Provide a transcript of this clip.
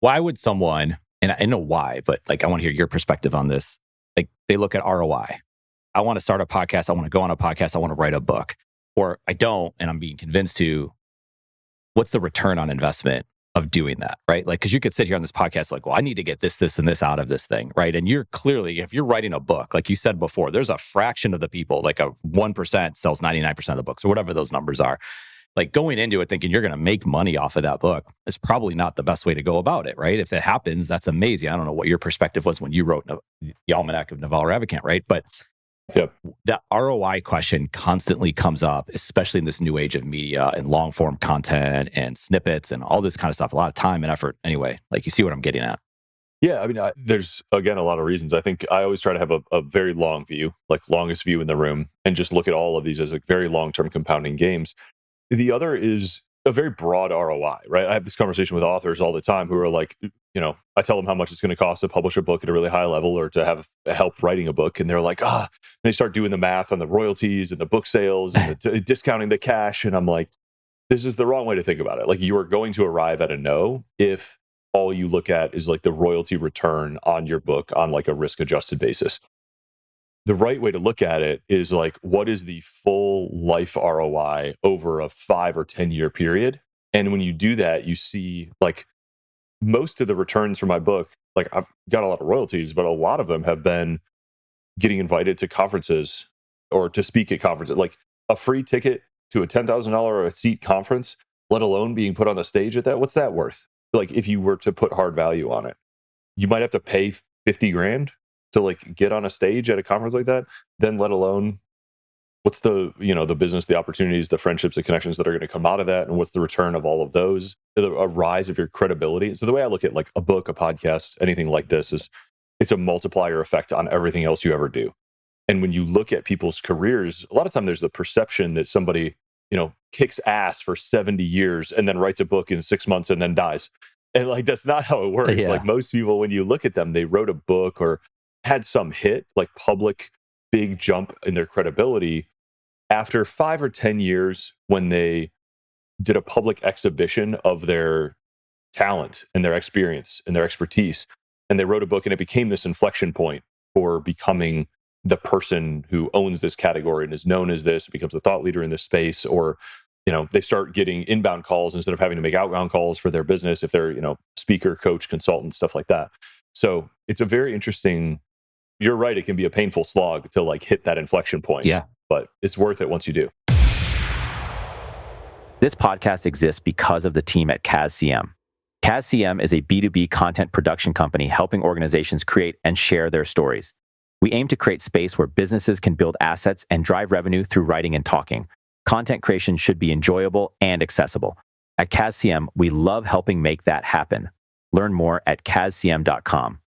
why would someone, and I know why, but like I want to hear your perspective on this. Like they look at ROI. I want to start a podcast. I want to go on a podcast. I want to write a book. Or I don't, and I'm being convinced to, what's the return on investment of doing that, right? Like, because you could sit here on this podcast like, well, I need to get this, this, and this out of this thing, right? And you're clearly, if you're writing a book, like you said before, there's a fraction of the people, like a 1% sells 99% of the books or whatever those numbers are. Like going into it thinking you're going to make money off of that book is probably not the best way to go about it, right? If that happens, that's amazing. I don't know what your perspective was when you wrote the Almanack of Naval Ravikant, right? But that ROI question constantly comes up, especially in this new age of media and long form content and snippets and all this kind of stuff. A lot of time and effort. Anyway, like you see what I'm getting at. Yeah, I mean, there's, again, a lot of reasons. I think I always try to have a very long view, like longest view in the room, and just look at all of these as like very long-term compounding games. The other is a very broad ROI, right? I have this conversation with authors all the time who are like, I tell them how much it's going to cost to publish a book at a really high level or to have help writing a book. And they're like, they start doing the math on the royalties and the book sales and discounting the cash. And I'm like, this is the wrong way to think about it. Like you are going to arrive at a no if all you look at is like the royalty return on your book on like a risk adjusted basis. The right way to look at it is like, what is the full life ROI over a 5 or 10 year period? And when you do that, you see like most of the returns from my book, like I've got a lot of royalties, but a lot of them have been getting invited to conferences or to speak at conferences, like a free ticket to a $10,000 a seat conference, let alone being put on the stage at that. What's that worth? Like if you were to put hard value on it, you might have to pay 50 grand to like get on a stage at a conference like that, then let alone what's the, the business, the opportunities, the friendships, the connections that are going to come out of that. And what's the return of all of those, a rise of your credibility. So the way I look at like a book, a podcast, anything like this is it's a multiplier effect on everything else you ever do. And when you look at people's careers, a lot of time there's the perception that somebody, kicks ass for 70 years and then writes a book in 6 months and then dies. And like, that's not how it works. Yeah. Like most people, when you look at them, they wrote a book or had some hit, like public big jump in their credibility after 5 or 10 years when they did a public exhibition of their talent and their experience and their expertise. And they wrote a book and it became this inflection point for becoming the person who owns this category and is known as this, becomes a thought leader in this space, or they start getting inbound calls instead of having to make outbound calls for their business if they're, speaker, coach, consultant, stuff like that. So it's a very interesting, you're right, it can be a painful slog to like hit that inflection point. Yeah. But it's worth it once you do. This podcast exists because of the team at CASCM. CASCM is a B2B content production company helping organizations create and share their stories. We aim to create space where businesses can build assets and drive revenue through writing and talking. Content creation should be enjoyable and accessible. At CASCM, we love helping make that happen. Learn more at cascm.com.